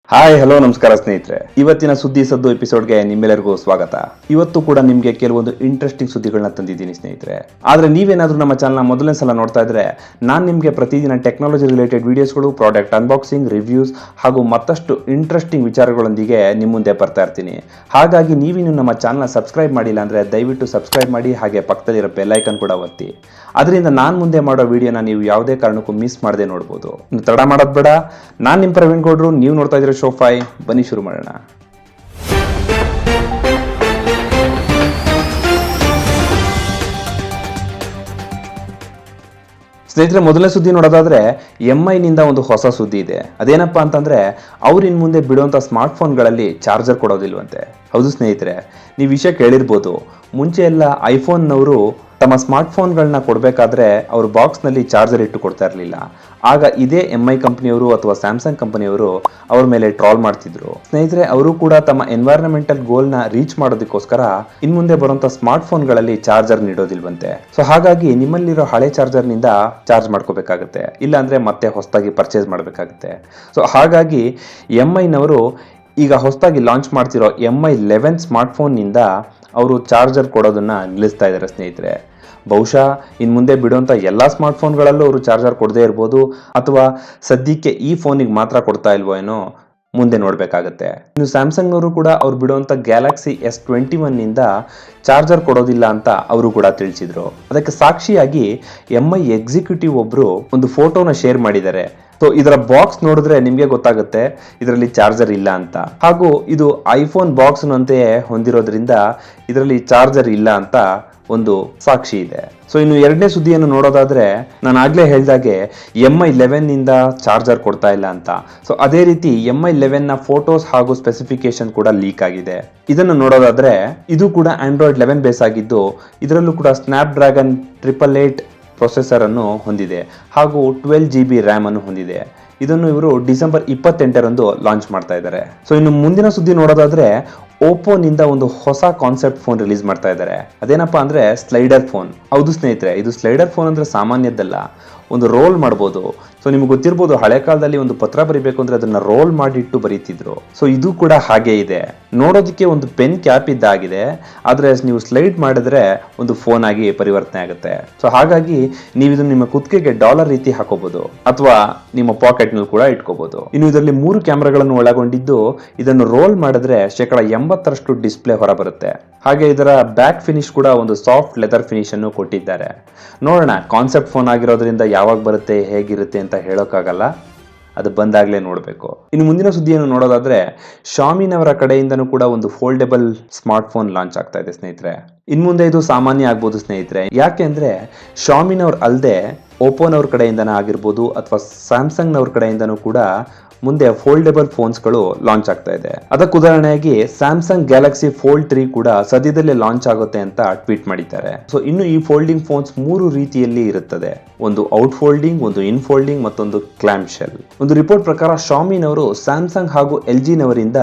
Hi hello ನಮಸ್ಕಾರ ಸ್ನೇಹಿತರೆ, ಇವತ್ತಿನ ಸುದ್ದಿ ಸದ್ದು ಎಪಿಸೋಡ್ಗೆ ನಿಮ್ಮೆಲ್ಲರಿಗೂ ಸ್ವಾಗತ. ಇವತ್ತು ಕೂಡ ನಿಮಗೆ ಕೆಲವೊಂದು ಇಂಟ್ರೆಸ್ಟಿಂಗ್ ಸುದ್ದಿಗಳನ್ನ ತಂದಿದ್ದೀನಿ ಸ್ನೇಹಿತರೆ. ಆದ್ರೆ ನೀವೇನಾದ್ರೂ ನಮ್ಮ ಚಾನಲ್ನ ಮೊದಲನೇ ಸಲ ನೋಡ್ತಾ ಇದ್ರೆ ನಾನು ನಿಮಗೆ ಪ್ರತಿದಿನ ಟೆಕ್ನಾಲಜಿ ರಿಲೇಟೆಡ್ ವಿಡಿಯೋಸ್ಗಳು, ಪ್ರಾಡಕ್ಟ್ ಅನ್ಬಾಕ್ಸಿಂಗ್, ರಿವ್ಯೂಸ್ ಹಾಗೂ ಮತ್ತಷ್ಟು ಇಂಟ್ರೆಸ್ಟಿಂಗ್ ವಿಚಾರಗಳೊಂದಿಗೆ ನಿಮ್ಮ ಮುಂದೆ ಬರ್ತಾ ಇರ್ತೀನಿ. ಹಾಗಾಗಿ ನೀವಿನ್ನು ನಮ್ಮ ಚಾನಲ್ನ ಸಬ್ಸ್ಕ್ರೈಬ್ ಮಾಡಿಲ್ಲ ಅಂದ್ರೆ ದಯವಿಟ್ಟು ಸಬ್ಸ್ಕ್ರೈಬ್ ಮಾಡಿ, ಹಾಗೆ ಪಕ್ಕದಲ್ಲಿರೋ ಬೆಲ್ ಐಕನ್ ಕೂಡ ಒತ್ತಿ. ಅದರಿಂದ ನಾನು ಮುಂದೆ ಮಾಡೋ ವಿಡಿಯೋನ ನೀವು ಯಾವುದೇ ಕಾರಣಕ್ಕೂ ಮಿಸ್ ಮಾಡದೆ ನೋಡ್ಬೋದು. ತಡ ಮಾಡೋದು ಬೇಡ, ನಾನು ನಿಮ್ಮ ಪ್ರವೀಣ್ ಗೌಡ್ರು, ನೀವು ನೋಡ್ತಾ ಇದ್ರೆ ಶೋ 5. ಬನ್ನಿ ಶುರು ಮಾಡೋಣ. ಸ್ನೇಹಿತರೆ, ಮೊದಲನೇ ಸುದ್ದಿ ನೋಡೋದಾದ್ರೆ ಎಂಐನಿಂದ ಒಂದು ಹೊಸ ಸುದ್ದಿ ಇದೆ. ಅದೇನಪ್ಪಾ ಅಂತಂದ್ರೆ ಅವ್ರು ಇನ್ ಮುಂದೆ ಬಿಡುವಂತ ಸ್ಮಾರ್ಟ್ ಫೋನ್ಗಳಲ್ಲಿ ಚಾರ್ಜರ್ ಕೊಡೋದಿಲ್ವಂತೆ. ಹೌದು ಸ್ನೇಹಿತರೆ, ನೀವು ವಿಷಯ ಕೇಳಿರ್ಬೋದು. ಮುಂಚೆ ಎಲ್ಲ ಐಫೋನ್ನವರು ತಮ್ಮ ಸ್ಮಾರ್ಟ್ ಫೋನ್ಗಳನ್ನ ಕೊಡಬೇಕಾದ್ರೆ ಅವರು ಬಾಕ್ಸ್ನಲ್ಲಿ ಚಾರ್ಜರ್ ಇಟ್ಟು ಕೊಡ್ತಾ ಇರಲಿಲ್ಲ. ಆಗ ಇದೇ ಎಂಐ ಕಂಪನಿಯವರು ಅಥವಾ ಸ್ಯಾಮ್ಸಂಗ್ ಕಂಪನಿಯವರು ಅವ್ರ ಮೇಲೆ ಟ್ರಾಲ್ ಮಾಡ್ತಿದ್ರು. ಸ್ನೇಹಿತರೆ, ಅವರು ಕೂಡ ತಮ್ಮ ಎನ್ವೈರನ್ಮೆಂಟಲ್ ಗೋಲ್ನ ರೀಚ್ ಮಾಡೋದಕ್ಕೋಸ್ಕರ ಇನ್ ಮುಂದೆ ಬರುವಂತ ಸ್ಮಾರ್ಟ್ ಫೋನ್ಗಳಲ್ಲಿ ಚಾರ್ಜರ್ ನೀಡೋದಿಲ್ವಂತೆ. ಸೊ ಹಾಗಾಗಿ ನಿಮ್ಮಲ್ಲಿರೋ ಹಳೆ ಚಾರ್ಜರ್ನಿಂದ ಚಾರ್ಜ್ ಮಾಡ್ಕೋಬೇಕಾಗುತ್ತೆ, ಇಲ್ಲಾಂದ್ರೆ ಮತ್ತೆ ಹೊಸದಾಗಿ ಪರ್ಚೇಸ್ ಮಾಡಬೇಕಾಗುತ್ತೆ. ಸೊ ಹಾಗಾಗಿ ಎಂಐನವರು ಈಗ ಹೊಸದಾಗಿ ಲಾಂಚ್ ಮಾಡ್ತಿರೋ MI11 ಸ್ಮಾರ್ಟ್ ಫೋನ್ನಿಂದ ಅವರು ಚಾರ್ಜರ್ ಕೊಡೋದನ್ನ ನಿಲ್ಲಿಸ್ತಾ ಇದ್ದಾರೆ ಸ್ನೇಹಿತರೆ. ಬಹುಶಃ ಇನ್ನು ಮುಂದೆ ಬಿಡುವಂಥ ಎಲ್ಲ ಸ್ಮಾರ್ಟ್ ಫೋನ್ಗಳಲ್ಲೂ ಅವರು ಚಾರ್ಜರ್ ಕೊಡದೇ ಇರ್ಬೋದು, ಅಥವಾ ಸದ್ಯಕ್ಕೆ ಈ ಫೋನಿಗೆ ಮಾತ್ರ ಕೊಡ್ತಾ ಇಲ್ವೋ ಏನೋ, ಮುಂದೆ ನೋಡಬೇಕಾಗತ್ತೆ. ಇನ್ನು ಸ್ಯಾಮ್ಸಂಗ್ನವರು ಕೂಡ ಅವ್ರು ಬಿಡುವಂಥ ಗ್ಯಾಲಕ್ಸಿ S21ನಿಂದ ಚಾರ್ಜರ್ ಕೊಡೋದಿಲ್ಲ ಅಂತ ಅವರು ಕೂಡ ತಿಳಿಸಿದ್ರು. ಅದಕ್ಕೆ ಸಾಕ್ಷಿಯಾಗಿ MI ಎಕ್ಸಿಕ್ಯೂಟಿವ್ ಒಬ್ರು ಒಂದು ಫೋಟೋನ ಶೇರ್ ಮಾಡಿದ್ದಾರೆ. ಸೊ ಇದರ ಬಾಕ್ಸ್ ನೋಡಿದ್ರೆ ನಿಮಗೆ ಗೊತ್ತಾಗುತ್ತೆ ಇದರಲ್ಲಿ ಚಾರ್ಜರ್ ಇಲ್ಲ ಅಂತ. ಹಾಗೂ ಇದು ಐಫೋನ್ ಬಾಕ್ಸ್ ನಂತೆಯೇ ಹೊಂದಿರೋದ್ರಿಂದ ಇದರಲ್ಲಿ ಚಾರ್ಜರ್ ಇಲ್ಲ ಅಂತ ಒಂದು ಸಾಕ್ಷಿ ಇದೆ. ಸೊ ಇನ್ನು ಎರಡನೇ ಸುದ್ದಿಯನ್ನು ನೋಡೋದಾದ್ರೆ, ನಾನು ಆಗ್ಲೇ ಹೇಳ್ದಾಗೆ MI11ನಿಂದ ಚಾರ್ಜರ್ ಕೊಡ್ತಾ ಇಲ್ಲ ಅಂತ. ಸೊ ಅದೇ ರೀತಿ MI11ನ ಫೋಟೋಸ್ ಹಾಗೂ ಸ್ಪೆಸಿಫಿಕೇಶನ್ ಕೂಡ ಲೀಕ್ ಆಗಿದೆ. ಇದನ್ನು ನೋಡೋದಾದ್ರೆ ಇದು ಕೂಡ ಆಂಡ್ರಾಯ್ಡ್ 11 ಬೇಸ್ ಆಗಿದ್ದು, ಇದರಲ್ಲೂ ಕೂಡ ಸ್ನ್ಯಾಪ್ಡ್ರ್ಯಾಗನ್ 888 ಪ್ರೊಸೆಸರ್ ಅನ್ನು ಹೊಂದಿದೆ ಹಾಗೂ 12GB ರ್ಯಾಮ್ ಅನ್ನು ಹೊಂದಿದೆ. ಇದನ್ನು ಇವರು ಡಿಸೆಂಬರ್ 28ರಂದು ಲಾಂಚ್ ಮಾಡ್ತಾ ಇದ್ದಾರೆ. ಸೊ ಇನ್ನು ಮುಂದಿನ ಸುದ್ದಿ ನೋಡೋದಾದ್ರೆ, ಓಪೋನಿಂದ ಒಂದು ಹೊಸ ಕಾನ್ಸೆಪ್ಟ್ ಫೋನ್ ರಿಲೀಸ್ ಮಾಡ್ತಾ ಇದ್ದಾರೆ. ಅದೇನಪ್ಪಾ ಅಂದ್ರೆ ಸ್ಲೈಡರ್ ಫೋನ್. ಹೌದು ಸ್ನೇಹಿತರೆ, ಇದು ಸ್ಲೈಡರ್ ಫೋನ್ ಅಂದ್ರೆ ಸಾಮಾನ್ಯದ್ದಲ್ಲ, ಒಂದು ರೋಲ್ ಮಾಡ್ಬೋದು. ಸೊ ನಿಮ್ಗೆ ಗೊತ್ತಿರ್ಬೋದು, ಹಳೆ ಕಾಲದಲ್ಲಿ ಒಂದು ಪತ್ರ ಬರೀಬೇಕು ಅಂದ್ರೆ ಅದನ್ನ ರೋಲ್ ಮಾಡಿಟ್ಟು ಬರೀತಿದ್ರು. ಸೊ ಇದು ಕೂಡ ಹಾಗೆ ಇದೆ. ನೋಡೋದಕ್ಕೆ ಒಂದು ಪೆನ್ ಕ್ಯಾಪ್ ಇದ್ದಾಗಿದೆ, ಆದ್ರೆ ನೀವು ಸ್ಲೈಡ್ ಮಾಡಿದ್ರೆ ಒಂದು ಫೋನ್ ಆಗಿ ಪರಿವರ್ತನೆ ಆಗುತ್ತೆ. ಸೊ ಹಾಗಾಗಿ ನೀವು ಇದನ್ನ ನಿಮ್ಮ ಕುತ್ತಿಗೆಗೆ ಡಾಲರ್ ರೀತಿ ಹಾಕೋಬಹುದು, ಅಥವಾ ನಿಮ್ಮ ಪಾಕೆಟ್ ನಲ್ಲಿ ಕೂಡ ಇಟ್ಕೋಬಹುದು. ಇನ್ನು ಇದರಲ್ಲಿ 3 ಕ್ಯಾಮೆರಾಗಳನ್ನು ಒಳಗೊಂಡಿದ್ದು, ಇದನ್ನು ರೋಲ್ ಮಾಡಿದ್ರೆ 80% ಡಿಸ್ಪ್ಲೇ ಹೊರ ಬರುತ್ತೆ. ಹಾಗೆ ಇದರ ಬ್ಯಾಕ್ ಫಿನಿಶ್ ಕೂಡ ಒಂದು ಸಾಫ್ಟ್ ಲೆದರ್ ಫಿನಿಶ್ ಅನ್ನು ಕೊಟ್ಟಿದ್ದಾರೆ. ನೋಡೋಣ, ಕಾನ್ಸೆಪ್ಟ್ ಫೋನ್ ಆಗಿರೋದ್ರಿಂದ ಯಾವಾಗ ಬರುತ್ತೆ, ಹೇಗಿರುತ್ತೆ ಅಂತ ಹೇಳೋಕ್ಕಾಗಲ್ಲ, ಅದು ಬಂದಾಗ್ಲೇ ನೋಡಬೇಕು. ಇನ್ನು ಮುಂದಿನ ಸುದ್ದಿಯನ್ನು ನೋಡೋದಾದ್ರೆ, ಶಾಮಿನವರ ಕಡೆಯಿಂದನೂ ಕೂಡ ಒಂದು ಫೋಲ್ಡೆಬಲ್ ಸ್ಮಾರ್ಟ್ ಫೋನ್ ಲಾಂಚ್ ಆಗ್ತಾ ಇದೆ ಸ್ನೇಹಿತರೆ. ಇನ್ ಮುಂದೆ ಇದು ಸಾಮಾನ್ಯ ಆಗ್ಬೋದು ಸ್ನೇಹಿತರೆ. ಯಾಕೆಂದ್ರೆ ಶಾಮಿನವ್ರ ಅಲ್ಲದೆ ಓಪೋನವ್ರ ಕಡೆಯಿಂದನೇ ಆಗಿರ್ಬೋದು, ಅಥವಾ ಸ್ಯಾಮ್ಸಂಗ್ನವ್ರ ಕಡೆಯಿಂದನೂ ಕೂಡ ಮುಂದೆ ಫೋಲ್ಡೆಬಲ್ ಫೋನ್ಸ್ಗಳು ಲಾಂಚ್ ಆಗ್ತಾ ಇದೆ. ಅದಕ್ಕೆ ಉದಾಹರಣೆಯಾಗಿ ಸ್ಯಾಮ್ಸಂಗ್ ಗ್ಯಾಲಕ್ಸಿ ಫೋಲ್ಡ್ 3 ಕೂಡ ಸದ್ಯದಲ್ಲೇ ಲಾಂಚ್ ಆಗುತ್ತೆ ಅಂತ ಟ್ವೀಟ್ ಮಾಡಿದ್ದಾರೆ. ಸೊ ಇನ್ನು ಈ ಫೋಲ್ಡಿಂಗ್ ಫೋನ್ಸ್ 3 ರೀತಿಯಲ್ಲಿ ಇರುತ್ತದೆ. ಒಂದು ಔಟ್ ಫೋಲ್ಡಿಂಗ್, ಒಂದು ಇನ್ ಫೋಲ್ಡಿಂಗ್, ಮತ್ತೊಂದು ಕ್ಲಾಮ್ ಶೆಲ್. ಒಂದು ರಿಪೋರ್ಟ್ ಪ್ರಕಾರ ಶಾಮಿನವರು ಸ್ಯಾಮ್ಸಂಗ್ ಹಾಗೂ LGನವರಿಂದ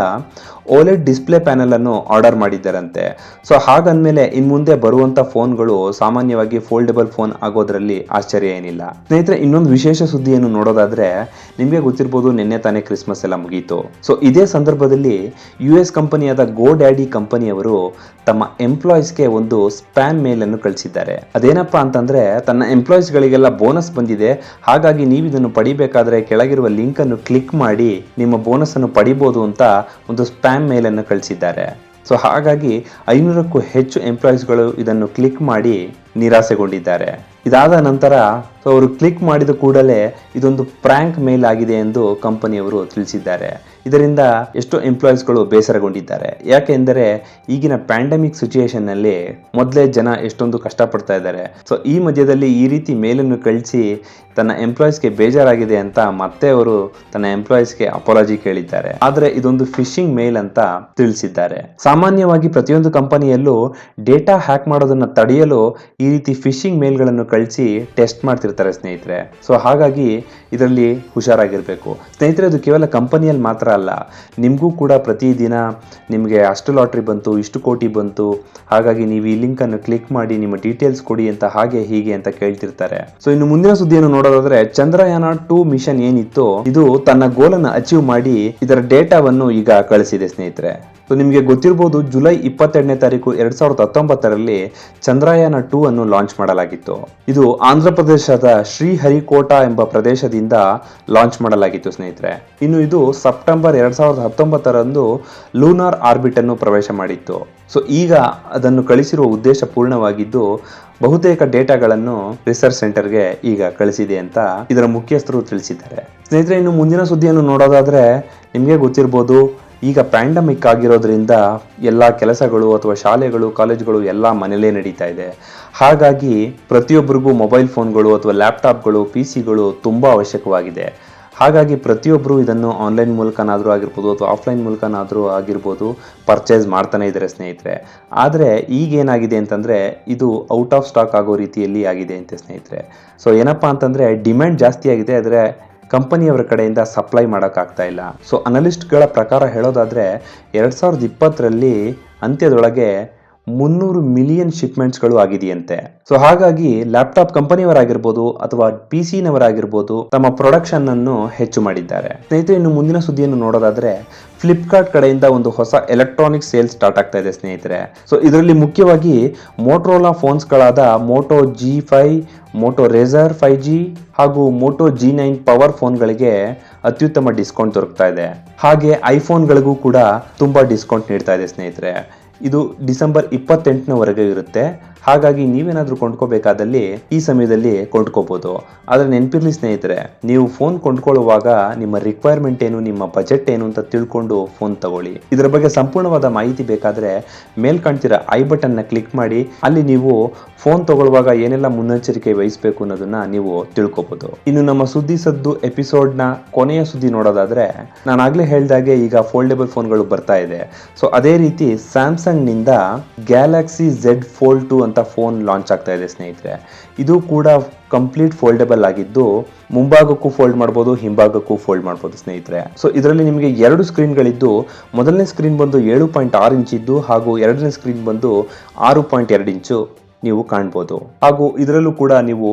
OLED ಡಿಸ್ಪ್ಲೇ ಪ್ಯಾನೆಲ್ ಅನ್ನು ಆರ್ಡರ್ ಮಾಡಿದ್ದಾರಂತೆ. ಸೊ ಹಾಗಂದ್ಮೇಲೆ ಇನ್ ಮುಂದೆ ಬರುವಂತ ಫೋನ್ಗಳು ಸಾಮಾನ್ಯವಾಗಿ ಫೋಲ್ಡೆಬಲ್ ಫೋನ್ ಆಗೋದ್ರಲ್ಲಿ ಆಶ್ಚರ್ಯ ಏನಿಲ್ಲ. ಸ್ನೇಹಿತರೆ, ಇನ್ನೊಂದು ವಿಶೇಷ ಸುದ್ದಿಯನ್ನು ನೋಡೋದಾದ್ರೆ, ನಿಮಗೆ ಗೊತ್ತಿರ್ಬೋದು, ನಿನ್ನೆ ತಾನೇ ಕ್ರಿಸ್ಮಸ್ ಎಲ್ಲ ಮುಗೀತು. ಸೊ ಇದೇ ಸಂದರ್ಭದಲ್ಲಿ US ಕಂಪನಿಯಾದ GoDaddy ಕಂಪನಿಯವರು ತಮ್ಮ ಎಂಪ್ಲಾಯೀಸ್ಗೆ ಒಂದು ಸ್ಪ್ಯಾಮ್ ಮೇಲ್ ಅನ್ನು ಕಳಿಸಿದ್ದಾರೆ. ಅದೇನಪ್ಪಾ ಅಂತಂದ್ರೆ, ತನ್ನ ಎಂಪ್ಲಾಯೀಸ್ ಗಳಿಗೆಲ್ಲ ಬೋನಸ್ ಬಂದಿದೆ, ಹಾಗಾಗಿ ನೀವು ಇದನ್ನು ಪಡಿಬೇಕಾದ್ರೆ ಕೆಳಗಿರುವ ಲಿಂಕ್ ಅನ್ನು ಕ್ಲಿಕ್ ಮಾಡಿ ನಿಮ್ಮ ಬೋನಸ್ ಅನ್ನು ಪಡಿಬಹುದು ಅಂತ ಒಂದು ಸ್ಪ್ಯಾಮ್ ಮೇಲ್ ಅನ್ನು ಕಳಿಸಿದ್ದಾರೆ. ಸೊ ಹಾಗಾಗಿ 500ಕ್ಕೂ ಹೆಚ್ಚು ಎಂಪ್ಲಾಯೀಸ್ಗಳು ಇದನ್ನು ಕ್ಲಿಕ್ ಮಾಡಿ ನಿರಾಸೆಗೊಂಡಿದ್ದಾರೆ. ಇದಾದ ನಂತರ ಅವರು ಕ್ಲಿಕ್ ಮಾಡಿದ ಕೂಡಲೇ ಇದೊಂದು ಪ್ರ್ಯಾಂಕ್ ಮೇಲ್ ಆಗಿದೆ ಎಂದು ಕಂಪನಿಯವರು ತಿಳಿಸಿದ್ದಾರೆ. ಇದರಿಂದ ಎಷ್ಟೋ ಎಂಪ್ಲಾಯೀಸ್ಗಳು ಬೇಸರಗೊಂಡಿದ್ದಾರೆ. ಯಾಕೆಂದರೆ ಈಗಿನ ಪ್ಯಾಂಡಮಿಕ್ ಸಿಚುಯೇಷನ್ ನಲ್ಲಿ ಮೊದಲೇ ಜನ ಎಷ್ಟೊಂದು ಕಷ್ಟಪಡ್ತಾ ಇದ್ದಾರೆ. ಸೊ ಈ ಮಧ್ಯದಲ್ಲಿ ಈ ರೀತಿ ಮೇಲನ್ನು ಕಳಿಸಿ ತನ್ನ ಎಂಪ್ಲಾಯೀಸ್ಗೆ ಬೇಜಾರಾಗಿದೆ ಅಂತ ಮತ್ತೆ ಅವರು ತನ್ನ ಎಂಪ್ಲಾಯೀಸ್ಗೆ ಅಪಾಲಜಿ ಕೇಳಿದ್ದಾರೆ. ಆದ್ರೆ ಇದೊಂದು ಫಿಶಿಂಗ್ ಮೇಲ್ ಅಂತ ತಿಳಿಸಿದ್ದಾರೆ. ಸಾಮಾನ್ಯವಾಗಿ ಪ್ರತಿಯೊಂದು ಕಂಪನಿಯಲ್ಲೂ ಡೇಟಾ ಹ್ಯಾಕ್ ಮಾಡೋದನ್ನ ತಡೆಯಲು ಈ ರೀತಿ ಫಿಶಿಂಗ್ ಮೇಲ್ಗಳನ್ನು ಕಳಿಸಿ ಟೆಸ್ಟ್ ಮಾಡ್ತಿರ್ತಾರೆ ಸ್ನೇಹಿತರೆ. ಸೊ ಹಾಗಾಗಿ ಇದರಲ್ಲಿ ಹುಷಾರಾಗಿರಬೇಕು ಸ್ನೇಹಿತರೆ. ಅದು ಕೇವಲ ಕಂಪನಿಯಲ್ಲಿ ಮಾತ್ರ ಅಲ್ಲ, ನಿಮಗೂ ಕೂಡ ಪ್ರತಿದಿನ ನಿಮಗೆ ಅಷ್ಟು ಲಾಟ್ರಿ ಬಂತು, ಇಷ್ಟು ಕೋಟಿ ಬಂತು, ಹಾಗಾಗಿ ನೀವು ಈ ಲಿಂಕನ್ನು ಕ್ಲಿಕ್ ಮಾಡಿ ನಿಮ್ಮ ಡೀಟೇಲ್ಸ್ ಕೊಡಿ ಅಂತ ಹಾಗೆ ಹೀಗೆ ಅಂತ ಕೇಳ್ತಿರ್ತಾರೆ. ಸೊ ಇನ್ನು ಮುಂದಿನ ಸುದ್ದಿಯನ್ನು ನೋಡೋದಾದ್ರೆ, ಚಂದ್ರಯಾನ 2 ಮಿಷನ್ ಏನಿತ್ತು ಇದು ತನ್ನ ಗೋಲನ್ನು ಅಚೀವ್ ಮಾಡಿ ಇದರ ಡೇಟಾವನ್ನು ಈಗ ಕಳಿಸಿದೆ ಸ್ನೇಹಿತರೆ. ಸೊ ನಿಮಗೆ ಗೊತ್ತಿರಬಹುದು, ಜುಲೈ 22ನೇ ತಾರೀಕು 2019ರಲ್ಲಿ ಚಂದ್ರಯಾನ 2 ಅನ್ನು ಲಾಂಚ್ ಮಾಡಲಾಗಿತ್ತು. ಇದು ಆಂಧ್ರ ಪ್ರದೇಶದ ಶ್ರೀಹರಿಕೋಟಾ ಎಂಬ ಪ್ರದೇಶದಿಂದ ಲಾಂಚ್ ಮಾಡಲಾಗಿತ್ತು ಸ್ನೇಹಿತರೆ. ಇನ್ನು ಇದು ಸೆಪ್ಟೆಂಬರ್ 2019ರಂದು ಲೂನಾರ್ ಆರ್ಬಿಟ್ ಅನ್ನು ಪ್ರವೇಶ ಮಾಡಿತ್ತು. ಸೊ ಈಗ ಅದನ್ನು ಕಳಿಸಿರುವ ಉದ್ದೇಶ ಪೂರ್ಣವಾಗಿದ್ದು ಬಹುತೇಕ ಡೇಟಾಗಳನ್ನು ರಿಸರ್ಚ್ ಸೆಂಟರ್ಗೆ ಈಗ ಕಳಿಸಿದೆ ಅಂತ ಇದರ ಮುಖ್ಯಸ್ಥರು ತಿಳಿಸಿದ್ದಾರೆ ಸ್ನೇಹಿತರೆ. ಇನ್ನು ಮುಂದಿನ ಸುದ್ದಿಯನ್ನು ನೋಡೋದಾದ್ರೆ, ನಿಮಗೆ ಗೊತ್ತಿರಬಹುದು, ಈಗ ಪ್ಯಾಂಡಮಿಕ್ ಆಗಿರೋದ್ರಿಂದ ಎಲ್ಲ ಕೆಲಸಗಳು ಅಥವಾ ಶಾಲೆಗಳು, ಕಾಲೇಜುಗಳು ಎಲ್ಲ ಮನೆಯಲ್ಲೇ ನಡೀತಾ ಇದೆ. ಹಾಗಾಗಿ ಪ್ರತಿಯೊಬ್ಬರಿಗೂ ಮೊಬೈಲ್ ಫೋನ್ಗಳು ಅಥವಾ ಲ್ಯಾಪ್ಟಾಪ್ಗಳು, PC-ಗಳು ತುಂಬ ಅವಶ್ಯಕವಾಗಿದೆ. ಹಾಗಾಗಿ ಪ್ರತಿಯೊಬ್ಬರು ಇದನ್ನು ಆನ್ಲೈನ್ ಮೂಲಕನಾದರೂ ಆಗಿರ್ಬೋದು ಅಥವಾ ಆಫ್ಲೈನ್ ಮೂಲಕನಾದರೂ ಆಗಿರ್ಬೋದು ಪರ್ಚೇಸ್ ಮಾಡ್ತಾನೆ ಇದ್ದಾರೆ ಸ್ನೇಹಿತರೆ. ಆದರೆ ಈಗೇನಾಗಿದೆ ಅಂತಂದರೆ, ಇದು ಔಟ್ ಆಫ್ ಸ್ಟಾಕ್ ಆಗೋ ರೀತಿಯಲ್ಲಿ ಆಗಿದೆ ಅಂತೆ ಸ್ನೇಹಿತರೆ. ಸೊ ಏನಪ್ಪ ಅಂತಂದರೆ, ಡಿಮ್ಯಾಂಡ್ ಜಾಸ್ತಿ ಆಗಿದೆ, ಆದರೆ ಕಂಪನಿಯವರ ಕಡೆಯಿಂದ ಸಪ್ಲೈ ಮಾಡೋಕ್ಕಾಗ್ತಾ ಇಲ್ಲ. ಸೊ ಅನಲಿಸ್ಟ್ಗಳ ಪ್ರಕಾರ ಹೇಳೋದಾದರೆ 2020ರಲ್ಲಿ ಅಂತ್ಯದೊಳಗೆ 300 ಮಿಲಿಯನ್ ಶಿಪ್ಮೆಂಟ್ಸ್ಗಳು ಆಗಿದೆಯಂತೆ. ಸೊ ಹಾಗಾಗಿ ಲ್ಯಾಪ್ಟಾಪ್ ಕಂಪನಿಯವರಾಗಿರ್ಬೋದು ಅಥವಾ PC-ನವರಾಗಿರ್ಬೋದು ತಮ್ಮ ಪ್ರೊಡಕ್ಷನ್ ಅನ್ನು ಹೆಚ್ಚು ಮಾಡಿದ್ದಾರೆ ಸ್ನೇಹಿತರೆ. ಇನ್ನು ಮುಂದಿನ ಸುದ್ದಿಯನ್ನು ನೋಡೋದಾದ್ರೆ, ಫ್ಲಿಪ್ಕಾರ್ಟ್ ಕಡೆಯಿಂದ ಒಂದು ಹೊಸ ಎಲೆಕ್ಟ್ರಾನಿಕ್ ಸೇಲ್ ಸ್ಟಾರ್ಟ್ ಆಗ್ತಾ ಇದೆ ಸ್ನೇಹಿತರೆ. ಸೊ ಇದರಲ್ಲಿ ಮುಖ್ಯವಾಗಿ ಮೋಟೋರೋಲಾ ಫೋನ್ಸ್ಗಳಾದ Moto G5, Moto Razr 5G ಹಾಗೂ ಮೋಟೋ G9 ಪವರ್ ಫೋನ್ಗಳಿಗೆ ಅತ್ಯುತ್ತಮ ಡಿಸ್ಕೌಂಟ್ ದೊರಕ್ತಾ ಇದೆ. ಹಾಗೆ ಐಫೋನ್ಗಳಿಗೂ ಕೂಡ ತುಂಬಾ ಡಿಸ್ಕೌಂಟ್ ನೀಡ್ತಾ ಇದೆ ಸ್ನೇಹಿತರೆ. ಇದು ಡಿಸೆಂಬರ್ 28ನವರೆಗೆ ಇರುತ್ತೆ. ಹಾಗಾಗಿ ನೀವೇನಾದರೂ ಕೊಂಡ್ಕೋಬೇಕಾದಲ್ಲಿ ಈ ಸಮಯದಲ್ಲಿ ಕೊಂಡ್ಕೋಬಹುದು. ಆದರೆ ನೆನಪಿರ್ಲಿ ಸ್ನೇಹಿತರೆ, ನೀವು ಫೋನ್ ಕೊಂಡ್ಕೊಳ್ಳುವಾಗ ನಿಮ್ಮ ರಿಕ್ವೈರ್ಮೆಂಟ್ ಏನು, ನಿಮ್ಮ ಬಜೆಟ್ ಏನು ಅಂತ ತಿಳ್ಕೊಂಡು ಫೋನ್ ತಗೊಳ್ಳಿ. ಇದರ ಬಗ್ಗೆ ಸಂಪೂರ್ಣವಾದ ಮಾಹಿತಿ ಬೇಕಾದರೆ ಮೇಲ್ ಕಾಣ್ತಿರೋ ಐ ಬಟನ್ನ ಕ್ಲಿಕ್ ಮಾಡಿ. ಅಲ್ಲಿ ನೀವು ಫೋನ್ ತಗೊಳ್ಳುವಾಗ ಏನೆಲ್ಲ ಮುನ್ನೆಚ್ಚರಿಕೆ ವಹಿಸಬೇಕು ಅನ್ನೋದನ್ನ ನೀವು ತಿಳ್ಕೊಬಹುದು. ಇನ್ನು ನಮ್ಮ ಸುದ್ದಿ ಸದ್ದು ಎಪಿಸೋಡ್ನ ಕೊನೆಯ ಸುದ್ದಿ ನೋಡೋದಾದ್ರೆ, ನಾನು ಆಗ್ಲೇ ಹೇಳ್ದಾಗೆ ಈಗ ಫೋಲ್ಡೇಬಲ್ ಫೋನ್ಗಳು ಬರ್ತಾ ಇದೆ. ಸೊ ಅದೇ ರೀತಿ ಸ್ಯಾಮ್ಸಂಗ್ನಿಂದ ಗ್ಯಾಲಕ್ಸಿ Z Fold 2 ಅಂತ ಫೋನ್ ಲಾಂಚ್ ಆಗ್ತಾ ಇದೆ ಸ್ನೇಹಿತರೆ. ಇದು ಕೂಡ ಕಂಪ್ಲೀಟ್ ಫೋಲ್ಡೇಬಲ್ ಆಗಿದ್ದು ಮುಂಭಾಗಕ್ಕೂ ಫೋಲ್ಡ್ ಮಾಡ್ಬೋದು, ಹಿಂಭಾಗಕ್ಕೂ ಫೋಲ್ಡ್ ಮಾಡ್ಬೋದು ಸ್ನೇಹಿತರೆ. ಸೊ ಇದರಲ್ಲಿ ನಿಮಗೆ 2 ಸ್ಕ್ರೀನ್ಗಳಿದ್ದು, ಮೊದಲನೇ ಸ್ಕ್ರೀನ್ ಬಂದು 7.6 ಇಂಚ್ ಇದ್ದು ಹಾಗೂ ಎರಡನೇ ಸ್ಕ್ರೀನ್ ಬಂದು 6.2 ಇಂಚು ನೀವು ಕಾಣ್ಬೋದು. ಹಾಗೂ ಇದರಲ್ಲೂ ಕೂಡ ನೀವು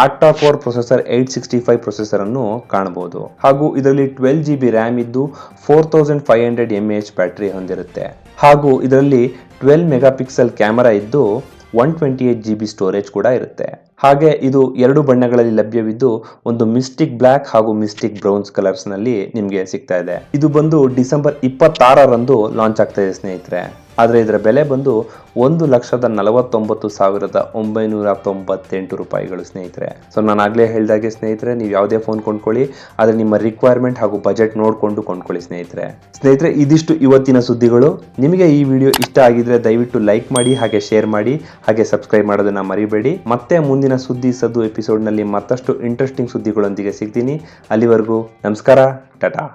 ಆಕ್ಟಾ ಕೋರ್ ಪ್ರೊಸೆಸರ್ 865 ಪ್ರೊಸೆಸರ್ ಅನ್ನು ಕಾಣಬಹುದು. ಹಾಗೂ ಇದರಲ್ಲಿ 12GB ರ್ಯಾಮ್ ಇದ್ದು 4500 mAh ಬ್ಯಾಟರಿ ಹೊಂದಿರುತ್ತೆ. ಹಾಗೂ ಇದರಲ್ಲಿ 12 ಮೆಗಾಪಿಕ್ಸೆಲ್ ಕ್ಯಾಮೆರಾ ಇದ್ದು 128GB ಸ್ಟೋರೇಜ್ ಕೂಡ ಇರುತ್ತೆ. ಹಾಗೆ ಇದು 2 ಬಣ್ಣಗಳಲ್ಲಿ ಲಭ್ಯವಿದ್ದು, ಒಂದು ಮಿಸ್ಟಿಕ್ ಬ್ಲ್ಯಾಕ್ ಹಾಗೂ ಮಿಸ್ಟಿಕ್ ಬ್ರೌನ್ಸ್ ಕಲರ್ಸ್ ನಲ್ಲಿ ನಿಮಗೆ ಸಿಗ್ತಾ ಇದೆ. ಇದು ಬಂದು ಡಿಸೆಂಬರ್ 26ರಂದು ಲಾಂಚ್ ಆಗ್ತಾ ಇದೆ ಸ್ನೇಹಿತರೆ. ಆದರೆ ಇದರ ಬೆಲೆ ಬಂದು 1,49,998 ರೂಪಾಯಿಗಳು ಸ್ನೇಹಿತರೆ. ಸೊ ನಾನು ಆಗ್ಲೇ ಹೇಳ್ದಾಗೆ ಸ್ನೇಹಿತರೆ, ನೀವು ಯಾವುದೇ ಫೋನ್ ಕೊಂಡ್ಕೊಳ್ಳಿ, ಆದರೆ ನಿಮ್ಮ ರಿಕ್ವೈರ್ಮೆಂಟ್ ಹಾಗೂ ಬಜೆಟ್ ನೋಡಿಕೊಂಡು ಕೊಂಡ್ಕೊಳ್ಳಿ ಸ್ನೇಹಿತರೆ. ಇದಿಷ್ಟು ಇವತ್ತಿನ ಸುದ್ದಿಗಳು. ನಿಮಗೆ ಈ ವಿಡಿಯೋ ಇಷ್ಟ ಆಗಿದ್ರೆ ದಯವಿಟ್ಟು ಲೈಕ್ ಮಾಡಿ, ಹಾಗೆ ಶೇರ್ ಮಾಡಿ, ಹಾಗೆ ಸಬ್ಸ್ಕ್ರೈಬ್ ಮಾಡೋದನ್ನ ಮರಿಬೇಡಿ. ಮತ್ತೆ ಮುಂದಿನ ಸುದ್ದಿ ಸದ್ದು ಎಪಿಸೋಡ್ನಲ್ಲಿ ಮತ್ತಷ್ಟು ಇಂಟ್ರೆಸ್ಟಿಂಗ್ ಸುದ್ದಿಗಳೊಂದಿಗೆ ಸಿಗ್ತೀನಿ. ಅಲ್ಲಿವರೆಗೂ ನಮಸ್ಕಾರ, ಟಾಟಾ.